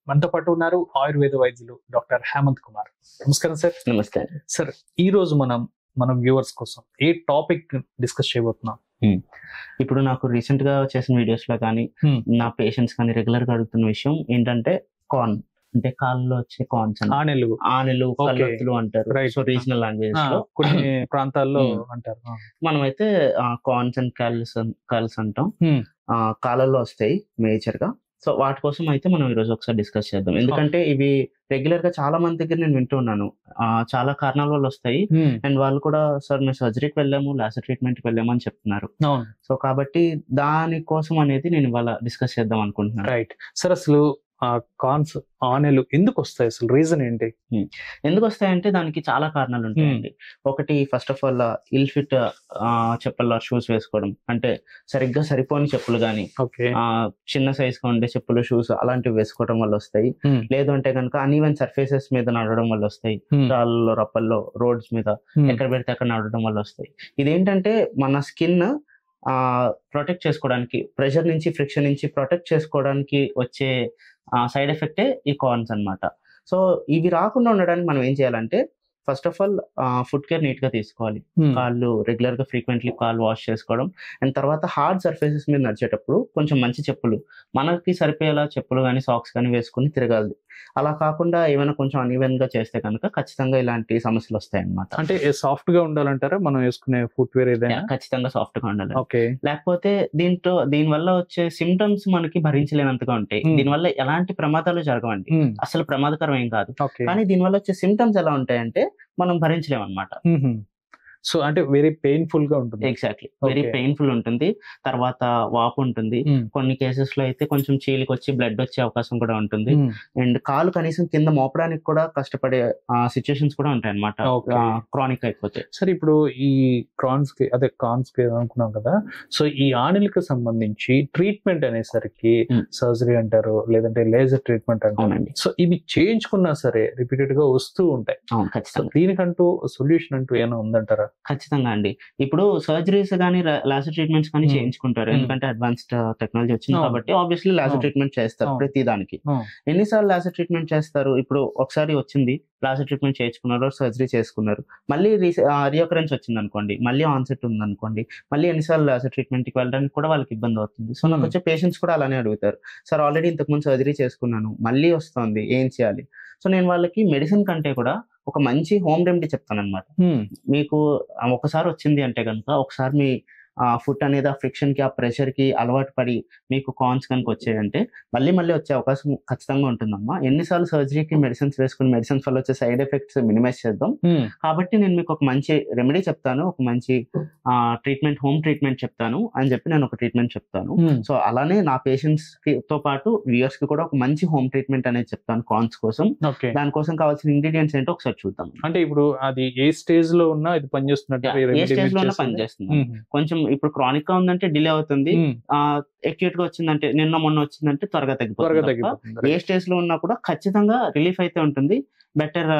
మనతో పాటు ఉన్నారు ఆయుర్వేద వైద్యులు డాక్టర్ హేమంత్ కుమార్. నమస్కారం సార్. నమస్తే సార్, ఈ రోజు మన వ్యూవర్స్ కోసం ఏ టాపిక్ డిస్కస్ చేయబోతున్నాం? ఇప్పుడు నాకు రీసెంట్ గా చేసిన వీడియోస్ లో కానీ నా పేషెంట్స్ కానీ రెగ్యులర్ గా అడుగుతున్న విషయం ఏంటంటే కార్న్, అంటే కాళ్ళలో వచ్చే కార్న్స్, ఆనెలు, కళ్ళొత్తులు అంటారు. సో రీజనల్ లాంగ్వేజ్ లో కొన్ని ప్రాంతాల్లో అంటారు. మనమైతే కార్న్స్ అండ్ కాల్స్ అంటాం. కాళ్ళల్లో వస్తాయి మేజర్ గా. సో వాటి కోసం అయితే మనం ఈ రోజు ఒకసారి డిస్కస్ చేద్దాం. ఎందుకంటే ఇవి రెగ్యులర్ గా చాలా మంది దగ్గర నేను వింటూ ఉన్నాను, చాలా కారణాల వల్ల వస్తాయి. అండ్ వాళ్ళు కూడా సార్ మేము సర్జరీకి వెళ్ళాము, లాసర్ ట్రీట్మెంట్ కి వెళ్ళాము అని చెప్తున్నారు. సో కాబట్టి దానికోసం అనేది నేను ఇవాళ డిస్కస్ చేద్దాం అనుకుంటున్నాను. రైట్ సార్, అసలు కార్న్స్, ఆనెలు ఎందుకు వస్తాయి? అసలు రీజన్ ఏంటి? ఎందుకు వస్తాయంటే దానికి చాలా కారణాలు ఉంటాయండి. ఒకటి, first of all ill fit చెప్పుల షూస్ వేసుకోవడం, అంటే సరిగ్గా సరిపోని చెప్పులు కానీ, చిన్న సైజ్ గా ఉండే చెప్పులు, షూస్ అలాంటివి వేసుకోవడం వల్ల వస్తాయి. లేదు అంటే కనుక అన్ఈవెన్ సర్ఫేసెస్ మీద నడవడం వల్ల వస్తాయి. రాళ్ళలో, రప్పల్లో, రోడ్స్ మీద ఎక్కడ పెడితే అక్కడ నడవడం వల్ల వస్తాయి. ఇదేంటంటే మన స్కిన్ ప్రొటెక్ట్ చేసుకోవడానికి, ప్రెషర్ నుంచి, ఫ్రిక్షన్ నుంచి ప్రొటెక్ట్ చేసుకోవడానికి వచ్చే సైడ్ ఎఫెక్టే ఈ కార్న్స్ అన్నమాట. సో ఇవి రాకుండా ఉండడానికి మనం ఏం చేయాలంటే, first of all foot care neat గా తీసుకోవాలి. కాళ్ళు రెగ్యులర్ గా ఫ్రీక్వెంట్లీ కాళ్ళు వాష్ చేసుకోవడం. అండ్ తర్వాత హార్డ్ సర్ఫేసెస్ మీద నడిచేటప్పుడు కొంచెం మంచి చెప్పులు, మనకి సరిపోయేలా చెప్పులు కానీ, సాక్స్ కానీ వేసుకుని తిరగాలి. అలా కాకుండా ఏమైనా కొంచెం అన్ఈవెన్ గా చేస్తే కనుక ఖచ్చితంగా ఇలాంటి సమస్యలు వస్తాయి అన్నమాట. అంటే సాఫ్ట్ గా ఉండాలంటారా మనం వేసుకునే ఫుట్ వేర్? ఏదైనా ఖచ్చితంగా సాఫ్ట్ గా ఉండాలి. లేకపోతే దీని వల్ల వచ్చే సిమ్టమ్స్ మనకి భరించలేనంతగా ఉంటాయి. దీనివల్ల ఎలాంటి ప్రమాదాలు జరగవండి, అసలు ప్రమాదకరం ఏం కాదు. కానీ దీనివల్ల వచ్చే సిమ్టమ్స్ ఎలా ఉంటాయంటే మనం భరించలేము అన్నమాట. సో అంటే వెరీ పెయిన్ఫుల్ గా ఉంటుంది. ఎగ్జాక్ట్లీ, వెరీ పెయిన్ఫుల్ ఉంటుంది. తర్వాత వాపు ఉంటుంది. కొన్ని కేసెస్ లో అయితే కొంచెం చీలికి వచ్చి బ్లడ్ వచ్చే అవకాశం కూడా ఉంటుంది. అండ్ కాలు కనీసం కింద మోపడానికి కూడా కష్టపడే సిచ్యుయేషన్స్ కూడా ఉంటాయి అన్నమాట, క్రానిక్ అయిపోతే. సరే, ఇప్పుడు ఈ కార్న్స్ కి అనుకున్నాం కదా, సో ఈ ఆనెలకు సంబంధించి ట్రీట్మెంట్ అనేసరికి సర్జరీ అంటారు, లేదంటే లేజర్ ట్రీట్మెంట్ అంటారు. సో ఇవి చేయించుకున్నా సరే రిపీటెడ్ గా వస్తూ ఉంటాయి. దీనికంటూ సొల్యూషన్ అంటూ ఏమైనా ఉందంటారా? ఖచ్చితంగా అండి. ఇప్పుడు సర్జరీస్ కానీ, లాసర్ ట్రీట్మెంట్స్ కానీ చేయించుకుంటారు. ఎందుకంటే అడ్వాన్స్డ్ టెక్నాలజీ వచ్చింది కాబట్టి ఆబ్వియస్లీ లాసర్ ట్రీట్మెంట్ చేస్తారు ప్రతి దానికి. ఎన్నిసార్లు లాసర్ ట్రీట్మెంట్ చేస్తారు? ఇప్పుడు ఒకసారి వచ్చింది, లాసర్ ట్రీట్మెంట్ చేయించుకున్నారు, సర్జరీ చేసుకున్నారు, మళ్ళీ రీఅకరెన్స్ వచ్చింది అనుకోండి, మళ్ళీ ఆన్సెట్ ఉంది అనుకోండి, మళ్ళీ ఎన్నిసార్లు లాసర్ ట్రీట్మెంట్ కి వెళ్ళడానికి కూడా వాళ్ళకి ఇబ్బంది అవుతుంది. సో నాకు వచ్చే పేషెంట్స్ కూడా అలానే అడుగుతారు, సార్ ఆల్రెడీ ఇంతకుముందు సర్జరీ చేసుకున్నాను, మళ్ళీ వస్తుంది, ఏం చేయాలి? సో నేను వాళ్ళకి మెడిసిన్ కంటే కూడా ఒక మంచి హోమ్ రెమెడీ చెప్తాను అనమాట. మీకు ఒకసారి వచ్చింది అంటే కనుక, ఒకసారి మీ ఫుట్ అనేది ఆ ఫ్రిక్షన్ కి, ఆ ప్రెషర్ కి అలవాటు పడి మీకు కార్న్స్ కనుక వచ్చాయంటే మళ్ళీ వచ్చే అవకాశం ఖచ్చితంగా ఉంటుందమ్మా. ఎన్నిసార్లు సర్జరీకి మెడిసిన్స్ వేసుకుని మెడిసిన్స్ వల్ల వచ్చే సైడ్ ఎఫెక్ట్స్ మినిమైజ్ చేద్దాం. కాబట్టి నేను మీకు ఒక మంచి రెమెడీ చెప్తాను, ఒక మంచి ట్రీట్మెంట్, హోమ్ ట్రీట్మెంట్ చెప్తాను అని చెప్పి నేను ఒక ట్రీట్మెంట్ చెప్తాను. సో అలానే నా పేషెంట్స్ తో పాటు వ్యూయర్స్ కి కూడా ఒక మంచి హోమ్ ట్రీట్మెంట్ అనేది చెప్తాను కార్న్స్ కోసం. దానికోసం కావాల్సిన ఇంగ్రీడియంట్స్ ఏంటో ఒకసారి చూద్దాం. అంటే ఇప్పుడు అది ఏ స్టేజ్ లో ఉన్నా ఇది పనిచేస్తున్నట్టు, ఏ స్టేజ్ లో ఉన్నా పనిచేస్తుంది. కొంచెం ఇప్పుడు క్రానిక్ గా ఉందంటే డిలే అవుతుంది, అక్యూట్ గా వచ్చిందంటే, నిన్న మొన్న వచ్చిందంటే త్వరగా తగ్గిపోతుంది. ఏ స్టేజ్ లో ఉన్నా కూడా ఖచ్చితంగా రిలీఫ్ అయితే ఉంటుంది, బెటర్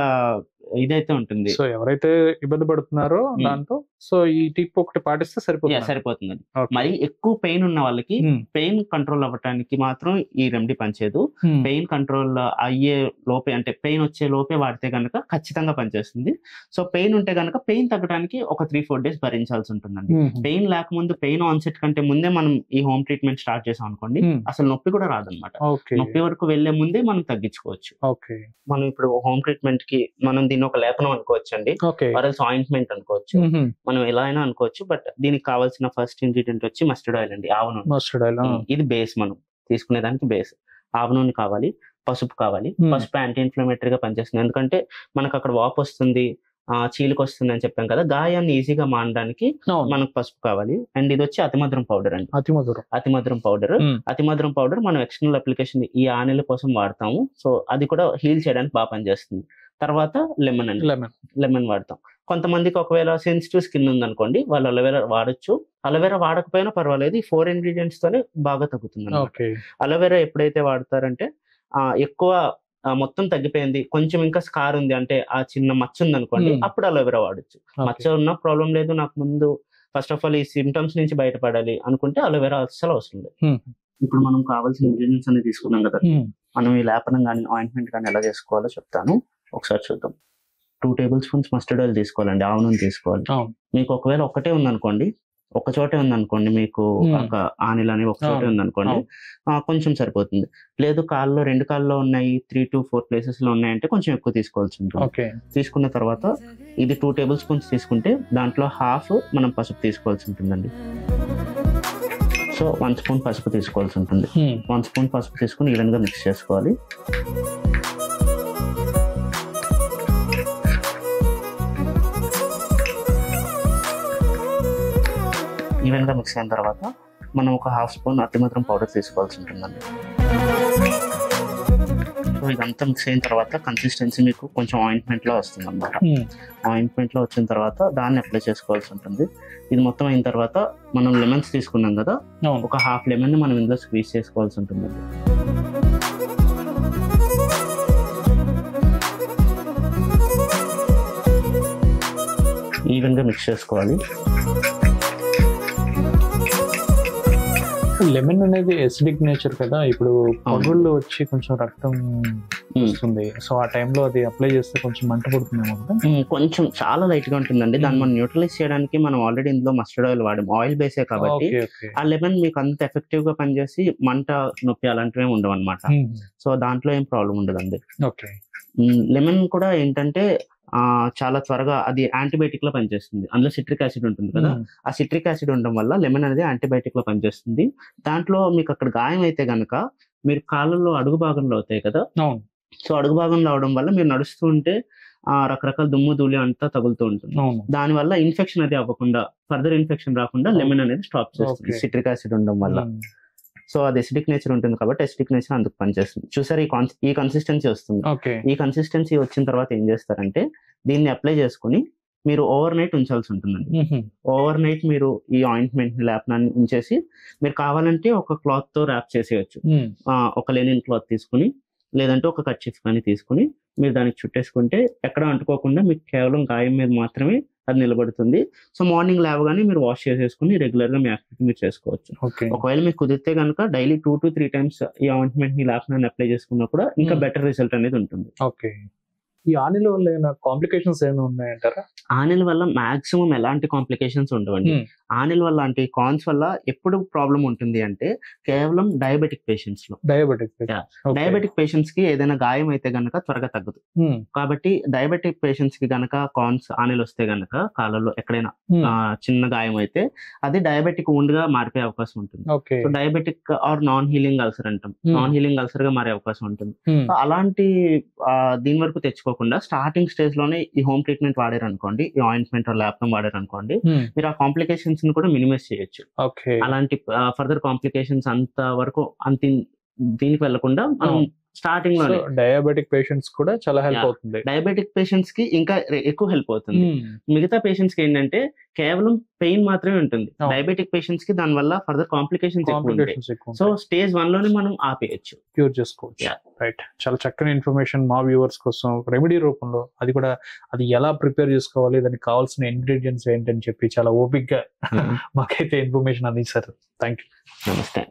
ఇదైతే ఉంటుంది. సో ఎవరైతే ఇబ్బంది పడుతున్నారో దాంతో సో ఈ టిప్ ఒకటి పాటిస్తే సరిపోతుంది. మరి ఎక్కువ పెయిన్ ఉన్న వాళ్ళకి పెయిన్ కంట్రోల్ అవ్వటానికి మాత్రం ఈ రెమెడీ పనిచేయదు. పెయిన్ కంట్రోల్ అయ్యే లోపే, అంటే పెయిన్ వచ్చే లోపే వాడితే గనక ఖచ్చితంగా పనిచేస్తుంది. సో పెయిన్ ఉంటే గనక పెయిన్ తగ్గడానికి ఒక 3-4 days భరించాల్సి ఉంటుందండి. పెయిన్ లేకముందు, పెయిన్ ఆన్సెట్ కంటే ముందే మనం ఈ హోమ్ ట్రీట్మెంట్ స్టార్ట్ చేసాం అనుకోండి, అసలు నొప్పి కూడా రాదనమాట. నొప్పి వరకు వెళ్లే ముందే మనం తగ్గించుకోవచ్చు. మనం ఇప్పుడు హోమ్ ట్రీట్మెంట్ కి మనం దీన్ని ఒక లేపనం అనుకోవచ్చు అండి, ఆరెల్స్ ఆయింట్మెంట్ అనుకోవచ్చు, మనం ఎలా అయినా అనుకోవచ్చు. బట్ దీనికి కావాల్సిన ఫస్ట్ ఇంగ్రీడియంట్ వచ్చి మస్టర్డ్ ఆయిల్ అండి, ఆవ నూనె. ఇది బేస్, మనం తీసుకునేదానికి బేస్. ఆవ నూనె కావాలి, పసుపు కావాలి. పసుపు యాంటీ ఇన్ఫ్లమేటరీగా పనిచేస్తుంది, ఎందుకంటే మనకు అక్కడ వాపు వస్తుంది, చీలికి వస్తుంది అని చెప్పాం కదా, గాయాన్ని ఈజీగా మానడానికి మనకు పసుపు కావాలి. అండ్ ఇది వచ్చి అతిమధురం పౌడర్ అండి, అతిమధురం పౌడర్ మనం ఎక్స్టర్నల్ అప్లికేషన్ ఈ ఆనెల కోసం వాడతాము. సో అది కూడా హీల్ చేయడానికి బాగా పనిచేస్తుంది. తర్వాత లెమన్ అండి, లెమన్ వాడతాం. కొంతమందికి ఒకవేళ సెన్సిటివ్ స్కిన్ ఉందనుకోండి, వాళ్ళు అలోవెరా వాడచ్చు. అలోవెరా వాడకపోయినా పర్వాలేదు, ఈ 4 ingredients తోనే బాగా తగ్గుతుంది. అలోవెరా ఎప్పుడైతే వాడతారంటే ఎక్కువ మొత్తం తగ్గిపోయింది, కొంచెం ఇంకా స్కార్ ఉంది అంటే, ఆ చిన్న మచ్చ ఉంది అనుకోండి, అప్పుడు అలోవెరా వాడచ్చు. మచ్చ ఉన్న ప్రాబ్లం లేదు, నాకు ముందు ఫస్ట్ ఆఫ్ ఆల్ ఈ సిమ్టమ్స్ నుంచి బయటపడాలి అనుకుంటే అలోవెరా అస్సలు అవసరం లేదు. ఇప్పుడు మనం కావాల్సిన ఇంగ్రీడియంట్స్ అన్ని తీసుకున్నాం కదా, మనం ఈ లేపనం కానీ ఆయింట్మెంట్ కానీ ఎలా చేసుకోవాలో చెప్తాను, ఒకసారి చూద్దాం. 2 టేబుల్ స్పూన్స్ మస్టర్డ్ ఆయిల్ తీసుకోవాలండి, ఆవు నూనె తీసుకోవాలి. మీకు ఒకవేళ ఒక్కటే ఉందనుకోండి, ఒక చోటే ఉందనుకోండి, మీకు ఒక ఆనిల్ అనేవి ఒక చోటే ఉందనుకోండి, కొంచెం సరిపోతుంది. లేదు కాళ్ళలో 2 కాళ్ళలో ఉన్నాయి, 3 to 4 ప్లేసెస్ లో ఉన్నాయంటే కొంచెం ఎక్కువ తీసుకోవాల్సి ఉంటుంది. తీసుకున్న తర్వాత ఇది 2 టేబుల్ స్పూన్స్ తీసుకుంటే దాంట్లో హాఫ్ మనం పసుపు తీసుకోవాల్సి ఉంటుందండి. సో 1 స్పూన్ పసుపు తీసుకోవాల్సి ఉంటుంది. 1 స్పూన్ పసుపు తీసుకుని ఈవెన్ గా మిక్స్ చేసుకోవాలి. ఈవెన్ గా మిక్స్ అయిన తర్వాత మనం ఒక 1/2 స్పూన్ అతిమధురం పౌడర్ తీసుకోవాల్సి ఉంటుందండి. సో ఇదంతా మిక్స్ అయిన తర్వాత కన్సిస్టెన్సీ మీకు కొంచెం ఆయింట్మెంట్ లో వస్తుంది అనమాట. ఆయింట్మెంట్ లో వచ్చిన తర్వాత దాన్ని అప్లై చేసుకోవాల్సి ఉంటుంది. ఇది మొత్తం అయిన తర్వాత మనం లెమన్స్ తీసుకున్నాం కదా, ఒక 1/2 లెమన్ మనం ఇందులో స్క్వీజ్ చేసుకోవాల్సి ఉంటుందండి. ఈవెన్ గా మిక్స్ చేసుకోవాలి. లెమన్ అనేది ఎసిడిక్ నేచర్ కదా, ఇప్పుడు పగుళ్ళు వచ్చి కొంచెం రక్తం వస్తుంది. సో ఆ టైంలో అది అప్లై చేస్తే కొంచెం మంట పడుతుందేమో కదా. కొంచెం చాలా లైట్ గా ఉంటుందండి. దాన్ని మనం న్యూట్రలైజ్ చేయడానికి మనం ఆల్రెడీ ఇందులో మస్టర్డ్ ఆయిల్ వాడాం, ఆయిల్ బేసే కాబట్టి ఆ లెమన్ మీకు అంత ఎఫెక్టివ్ గా పనిచేసి మంట నొప్పి అలాంటివి ఉండవు అనమాట. సో దాంట్లో ఏం ప్రాబ్లం ఉండదండి. లెమన్ కూడా ఏంటంటే చాలా త్వరగా అది యాంటీబయాటిక్ లో పనిచేస్తుంది. అందులో సిట్రిక్ యాసిడ్ ఉంటుంది కదా, ఆ సిట్రిక్ యాసిడ్ ఉండడం వల్ల లెమన్ అనేది యాంటీబయాటిక్ లో పనిచేస్తుంది. దాంట్లో మీకు అక్కడ గాయం అయితే గనక మీరు కాళ్ళలో అడుగు భాగంలో అవుతాయి కదా, సో అడుగు భాగంలో అవడం వల్ల మీరు నడుస్తూ ఉంటే రకరకాల దుమ్ము ధూళి అంతా తగులుతూ ఉంటుంది. దాని వల్ల ఇన్ఫెక్షన్ అది అవ్వకుండా, ఫర్దర్ ఇన్ఫెక్షన్ రాకుండా లెమన్ అనేది స్టాప్ చేస్తుంది సిట్రిక్ యాసిడ్ ఉండడం వల్ల. సో అది ఎసిడిక్ నేచర్ ఉంటుంది కాబట్టి ఎసిడిక్ నేచర్ అందుకు పనిచేస్తుంది. చూసారు, ఈ కన్సిస్టెన్సీ వస్తుంది. ఈ కన్సిస్టెన్సీ వచ్చిన తర్వాత ఏం చేస్తారంటే దీన్ని అప్లై చేసుకుని మీరు ఓవర్ నైట్ ఉంచాల్సి ఉంటుందండి. ఓవర్ నైట్ మీరు ఈ ఆయింట్మెంట్ లేపనాన్ని ఉంచేసి మీరు కావాలంటే ఒక క్లాత్ తో ర్యాప్ చేసేయచ్చు. ఒక లెనిన్ క్లాత్ తీసుకుని లేదంటే ఒక కర్చీఫ్ కానీ తీసుకుని మీరు దానికి చుట్టేసుకుంటే ఎక్కడ అంటుకోకుండా మీకు కేవలం గాయం మీద మాత్రమే అది నిలబడుతుంది. సో మార్నింగ్ లేవగానే మీరు వాష్ చేసేసుకుని రెగ్యులర్ గా మీ యాక్టివిటీ మీరు చేసుకోవచ్చు. ఒకవేళ మీకు కుదిరితే కనుక డైలీ 2 to 3 టైమ్స్ ఈ ఆయింట్మెంట్ ని లేపనాన్ని అప్లై చేసుకున్నా కూడా ఇంకా బెటర్ రిజల్ట్ అనేది ఉంటుంది. ఈ ఆనిల్ వల్ల ఏమైనా కాంప్లికేషన్స్ ఏమైనా ఉన్నాయంటారా? ఆనిల్ వల్ల మాక్సిమం ఎలాంటి కాంప్లికేషన్స్ ఉండవండి. ఆనిల్ వల్ల అంటే కాన్స్ వల్ల ఎప్పుడు ప్రాబ్లం ఉంటుంది అంటే కేవలం డయాబెటిక్ పేషెంట్స్ లో. డయాబెటిక్ పేషెంట్స్ కి ఏదైనా గాయం అయితే గనక త్వరగా తగ్గదు. కాబట్టి డయాబెటిక్ పేషెంట్స్ కి గనక కాన్స్ ఆనిల్ వస్తే గనక కాళ్ళలో ఎక్కడైనా చిన్న గాయం అయితే అది డయాబెటిక్ వూండ్ గా మారిపోయే అవకాశం ఉంటుంది. So diabetic or non healing ulcer అంటాం, నాన్ హీలింగ్ అల్సర్ గా మారే అవకాశం ఉంటుంది. అలాంటి దీని వరకు తెచ్చుకోకుండా స్టార్టింగ్ స్టేజ్ లోనే ఈ హోమ్ ట్రీట్మెంట్ వాడారు అనుకోండి, ఈ ఆయింట్మెంట్ ల్యాప్నం వాడారు అనుకోండి, మీరు ఆ కాంప్లికేషన్స్ ని కూడా మినిమైజ్ చేయొచ్చు. అలాంటి ఫర్దర్ కాంప్లికేషన్స్ అంత వరకు దీనికి వెళ్లకుండా మనం స్టార్టింగ్ లో డయాబెటిక్ పేషెంట్స్ కూడా చాలా హెల్ప్ అవుతుంది. డయాబెటిక్ పేషెంట్స్ కి ఇంకా ఎక్కువ హెల్ప్ అవుతుంది. మిగతా పేషెంట్స్ కి ఏంటంటే కేవలం పెయిన్ మాత్రమే ఉంటుంది. డయాబెటిక్ పేషెంట్స్ కి దాని వల్ల ఫర్దర్ కాంప్లికేషన్స్ ఎక్కువ. సో స్టేజ్ 1 లోనే మనం ఆపేయచ్చు, క్యూర్ చేసుకోవచ్చు. రైట్, చాలా చక్కని ఇన్ఫర్మేషన్ మా వ్యూవర్స్ కోసం రెమెడీ రూపంలో, అది కూడా అది ఎలా ప్రిపేర్ చేసుకోవాలి, దానికి కావాల్సిన ఇంగ్రీడియంట్స్ ఏంటని చెప్పి చాలా ఓపిక్ గా మాకైతే ఇన్ఫర్మేషన్ అందించారు. Thank you. నమస్తే.